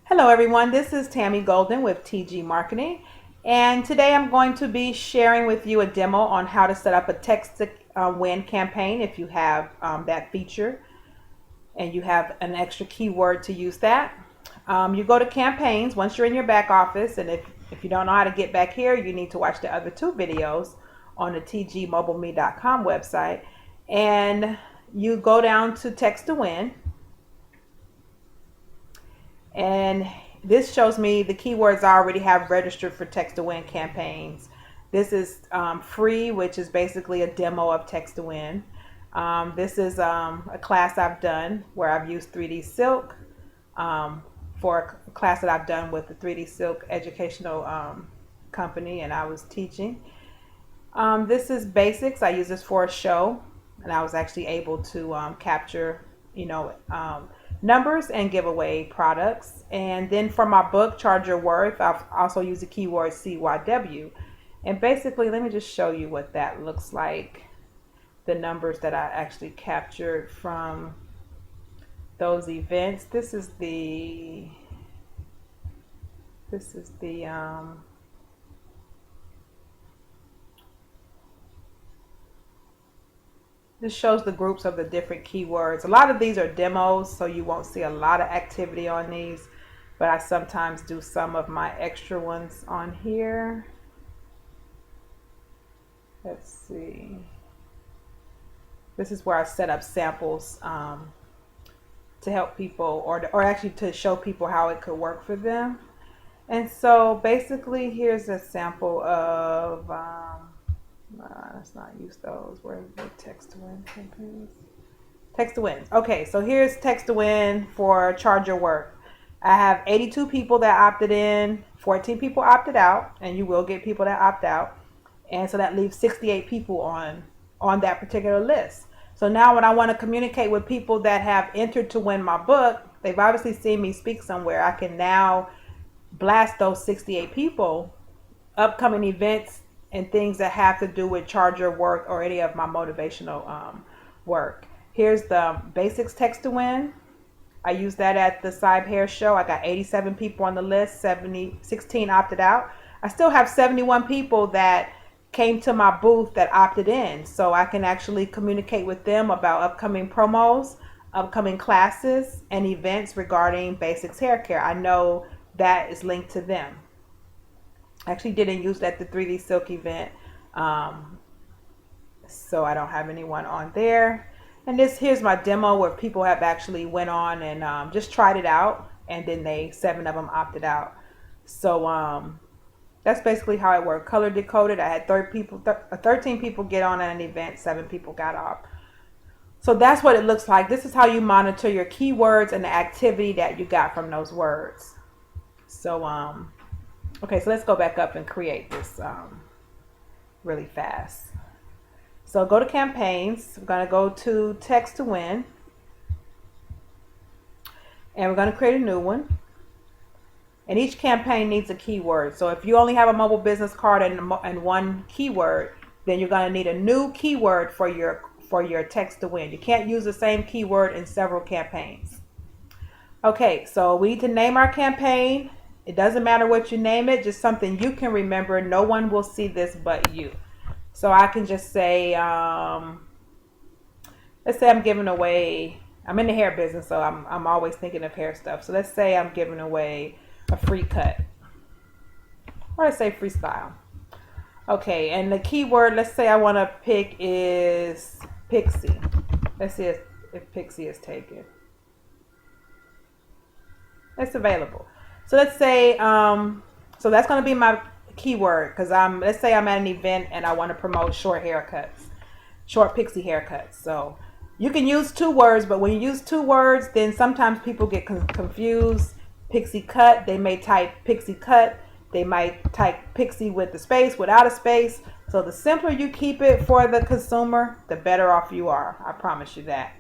Hello everyone, this is Tammy Golden with TG Marketing, and today I'm going to be sharing with you a demo on how to set up a text to win campaign if you have that feature and you have an extra keyword to use that. You go to campaigns once you're in your back office, and if you don't know how to get back here, you need to watch the other two videos on the tgmobileme.com website, and you go down to text to win. And this shows me the keywords I already have registered for text to win campaigns. This is free, which is basically a demo of text to win. This is a class I've done where I've used 3D Silk for a class that I've done with the 3D Silk educational company, and I was teaching. This is basics. I use this for a show, and I was actually able to capture, numbers and give away products. And then for my book, Charge Your Worth, I've also used the keyword CYW. And basically, let me just show you what that looks like. The numbers that I actually captured from those events. This shows the groups of the different keywords. A lot of these are demos, so you won't see a lot of activity on these, but I sometimes do some of my extra ones on here. Let's see. This is where I set up samples to help people, or actually to show people how it could work for them. And so basically, here's a sample of let's not use those. Where is the text to win campaigns? Text to win. Okay, so here's text to win for Charge Your Worth. I have 82 people that opted in, 14 people opted out, and you will get people that opt out. And so that leaves 68 people on that particular list. So now when I want to communicate with people that have entered to win my book, they've obviously seen me speak somewhere. I can now blast those 68 people upcoming events and things that have to do with Charge Your Worth or any of my motivational work. Here's the basics text to win. I used that at the Cybe Hair Show. I got 87 people on the list, 16 opted out. I still have 71 people that came to my booth that opted in. So I can actually communicate with them about upcoming promos, upcoming classes, and events regarding basics hair care. I know that is linked to them. I actually didn't use that at the 3D Silk event, so I don't have anyone on there. And here's my demo where people have actually went on and just tried it out, and then 7 of them opted out. So that's basically how it worked. Color decoded. I had 13 people get on at an event, 7 people got off. So that's what it looks like. This is how you monitor your keywords and the activity that you got from those words. So okay, so let's go back up and create this really fast. So go to campaigns. We're going to go to text to win. And we're going to create a new one. And each campaign needs a keyword. So if you only have a mobile business card and one keyword, then you're going to need a new keyword for your text to win. You can't use the same keyword in several campaigns. Okay, so we need to name our campaign. It doesn't matter what you name it, just something you can remember. No one will see this but you. So I can just say, let's say I'm giving away, I'm in the hair business, so I'm always thinking of hair stuff. So let's say I'm giving away a free cut. Or let's say freestyle. Okay, and the keyword, let's say I want to pick is Pixie. Let's see if Pixie is taken. It's available. So let's say, so that's going to be my keyword, because let's say I'm at an event and I want to promote short haircuts, short pixie haircuts. So you can use 2 words, but when you use 2 words, then sometimes people get confused. Pixie cut, they may type pixie cut. They might type pixie with the space, without a space. So the simpler you keep it for the consumer, the better off you are. I promise you that.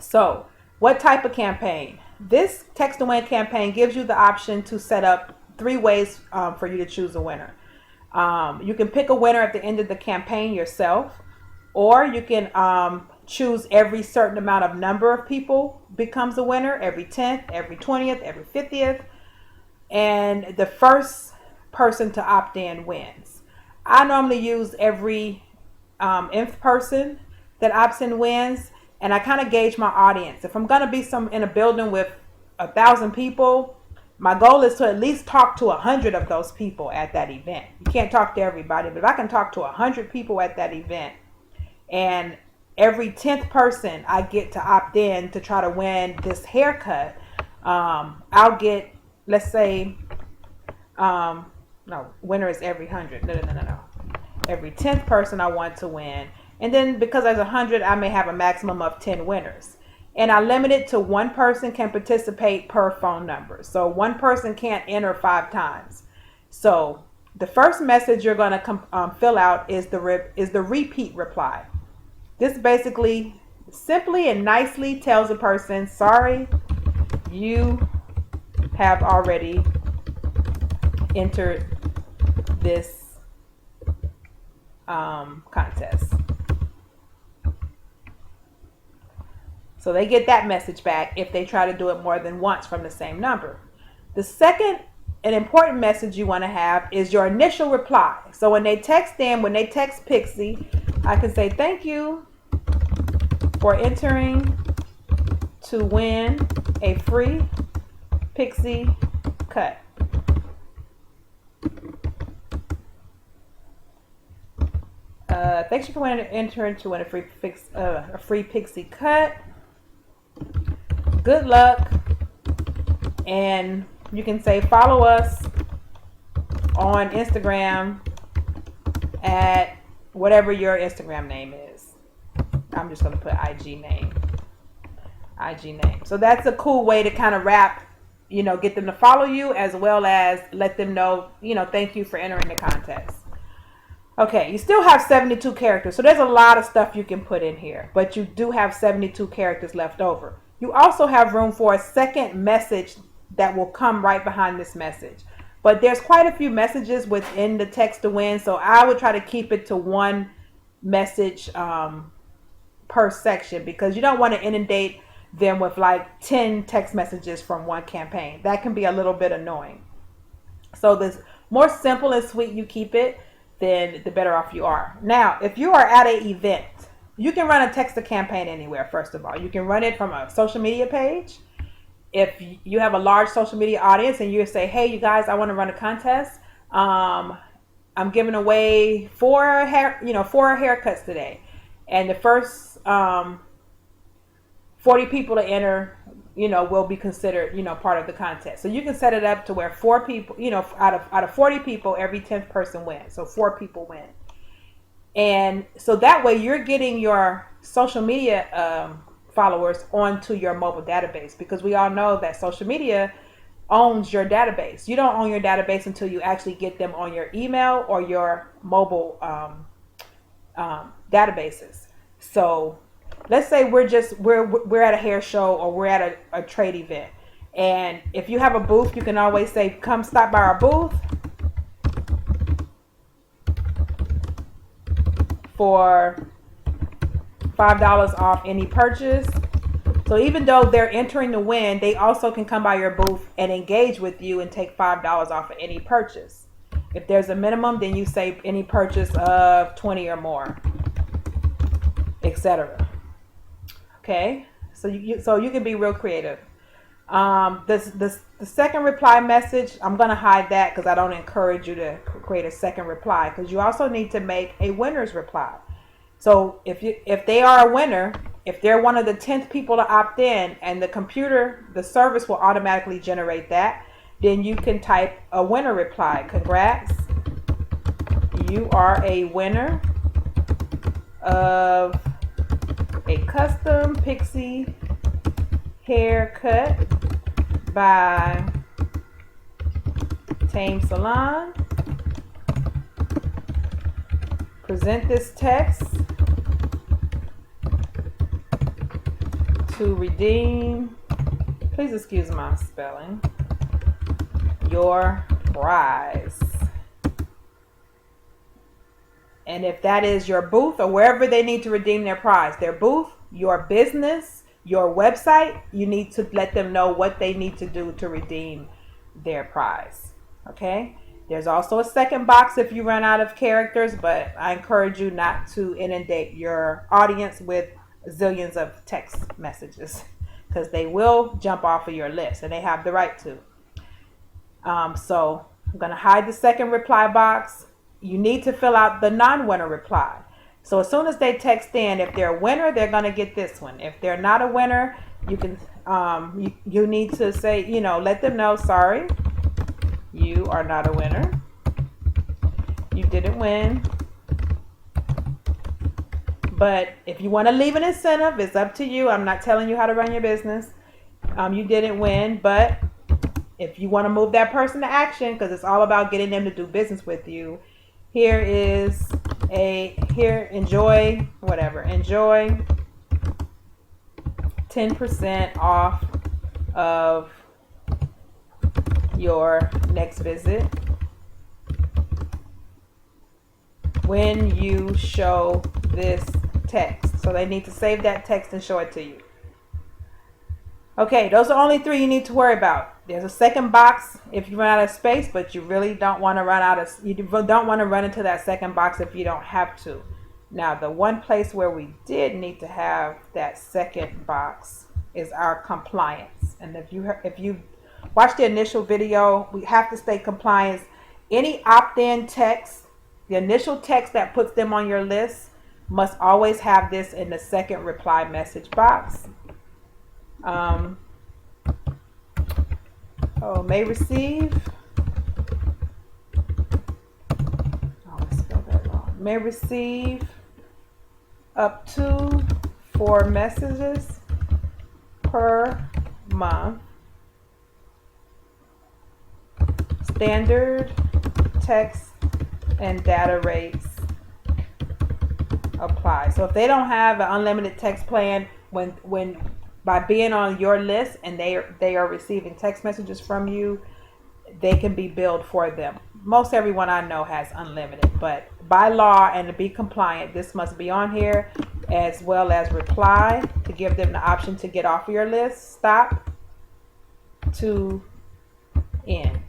So what type of campaign? This text to win campaign gives you the option to set up 3 ways for you to choose a winner. You can pick a winner at the end of the campaign yourself, or you can choose every certain amount of number of people becomes a winner, every 10th, every 20th, every 50th. And the first person to opt in wins. I normally use every nth person that opts in wins, and I kind of gauge my audience. If I'm going to be in a building with 1,000 people, my goal is to at least talk to 100 of those people at that event. You can't talk to everybody, but if I can talk to 100 people at that event, and every 10th person I get to opt in to try to win this haircut, I'll get, let's say, no, winner is every 100. No. Every 10th person I want to win. And then because there's 100, I may have a maximum of 10 winners. And I limit it to one person can participate per phone number. So one person can't enter 5 times. So the first message you're going to fill out is the repeat reply. This basically simply and nicely tells a person, sorry, you have already entered this contest. So they get that message back if they try to do it more than once from the same number. The second and important message you want to have is your initial reply. So when they text Pixie, I can say, thank you for entering to win a free Pixie cut. Thanks for entering to win a free Pixie cut. Good luck. And you can say follow us on Instagram at whatever your Instagram name is. I'm just going to put IG name. So that's a cool way to kind of wrap, get them to follow you, as well as let them know, thank you for entering the contest. Okay, you still have 72 characters, so there's a lot of stuff you can put in here, but you do have 72 characters left over. You also have room for a second message that will come right behind this message. But there's quite a few messages within the text to win, so I would try to keep it to one message per section, because you don't want to inundate them with like 10 text messages from one campaign. That can be a little bit annoying. So the more simple and sweet you keep it, then the better off you are. Now, if you are at an event, you can run a text-to-campaign anywhere, first of all. You can run it from a social media page. If you have a large social media audience and you say, hey, you guys, I want to run a contest. I'm giving away 4 haircuts today. And the first 40 people to enter, will be considered, part of the contest. So you can set it up to where 4 people, out of 40 people, every 10th person wins. So 4 people win. And so that way you're getting your social media followers onto your mobile database, because we all know that social media owns your database. You don't own your database until you actually get them on your email or your mobile databases. So let's say we're at a hair show or we're at a trade event, and if you have a booth, you can always say, come stop by our booth for $5 off any purchase. So even though they're entering to win, they also can come by your booth and engage with you and take $5 off of any purchase. If there's a minimum, then you say any purchase of 20 or more, etc. Okay, so you can be real creative. The second reply message, I'm going to hide that because I don't encourage you to create a second reply, because you also need to make a winner's reply. So if they are a winner, if they're one of the 10th people to opt in, and the service will automatically generate that, then you can type a winner reply. Congrats, you are a winner of a custom pixie haircut by Tame Salon. Present this text to redeem, please excuse my spelling, your prize. And if that is your booth or wherever they need to redeem their prize, their booth, your business, your website, you need to let them know what they need to do to redeem their prize. Okay? There's also a second box if you run out of characters, but I encourage you not to inundate your audience with zillions of text messages because they will jump off of your list and they have the right to. So I'm going to hide the second reply box. You need to fill out the non-winner reply. So as soon as they text in, if they're a winner, they're going to get this one. If they're not a winner, you can you need to say, let them know, sorry, you are not a winner. You didn't win. But if you want to leave an incentive, it's up to you. I'm not telling you how to run your business. You didn't win, but if you want to move that person to action, because it's all about getting them to do business with you, enjoy 10% off of your next visit when you show this text. So they need to save that text and show it to you. Okay, those are only 3 you need to worry about. There's a second box if you run out of space, but you really don't want to run into that second box if you don't have to. Now, the one place where we did need to have that second box is our compliance. And if you watch the initial video, we have to stay compliant. Any opt-in text, the initial text that puts them on your list, must always have this in the second reply message box. May receive. I spelled that wrong. May receive up to 4 messages per month. Standard text and data rates apply. So if they don't have an unlimited text plan, when by being on your list and they are receiving text messages from you, they can be billed for them. Most everyone I know has unlimited, but by law and to be compliant, this must be on here, as well as reply to give them the option to get off of your list, stop, to end.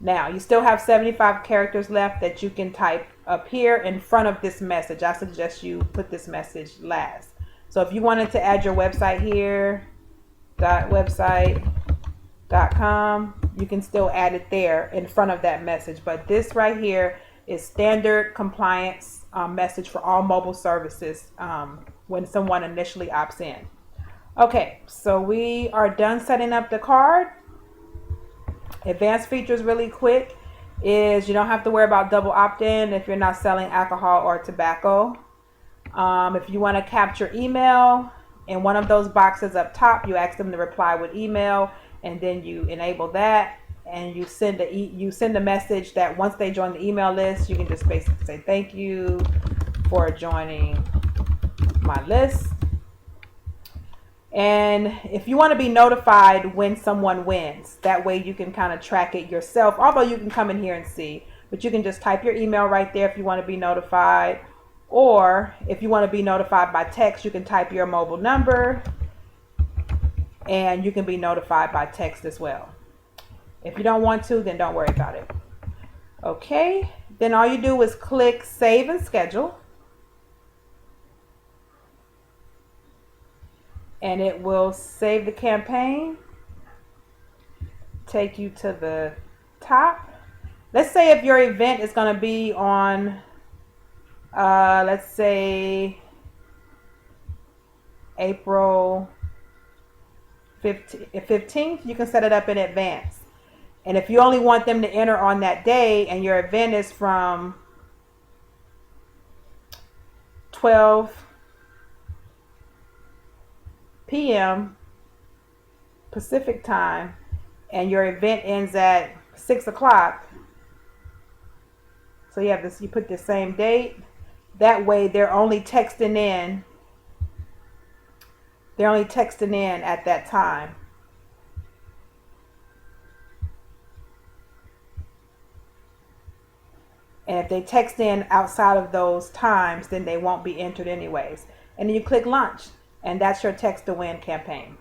Now, you still have 75 characters left that you can type up here in front of this message. I suggest you put this message last. So if you wanted to add your website here, .website.com, you can still add it there in front of that message. But this right here is standard compliance message for all mobile services when someone initially opts in. Okay, so we are done setting up the card. Advanced features really quick is you don't have to worry about double opt-in if you're not selling alcohol or tobacco. If you want to capture email, in one of those boxes up top, you ask them to reply with email, and then you enable that, and you send a message that once they join the email list, you can just basically say thank you for joining my list. And if you want to be notified when someone wins, that way you can kind of track it yourself, although you can come in here and see, but you can just type your email right there if you want to be notified. Or if you want to be notified by text, you can type your mobile number and you can be notified by text as well. If you don't want to, then don't worry about it. Okay, then all you do is click Save and Schedule. And it will save the campaign, take you to the top. Let's say if your event is going to be on, let's say April 15th, you can set it up in advance. And if you only want them to enter on that day and your event is from 12 p.m. Pacific time and your event ends at 6 o'clock, so you have this, you put the same date. That way they're only texting in at that time. And if they text in outside of those times, then they won't be entered anyways. and then you click launch, and that's your text to win campaign.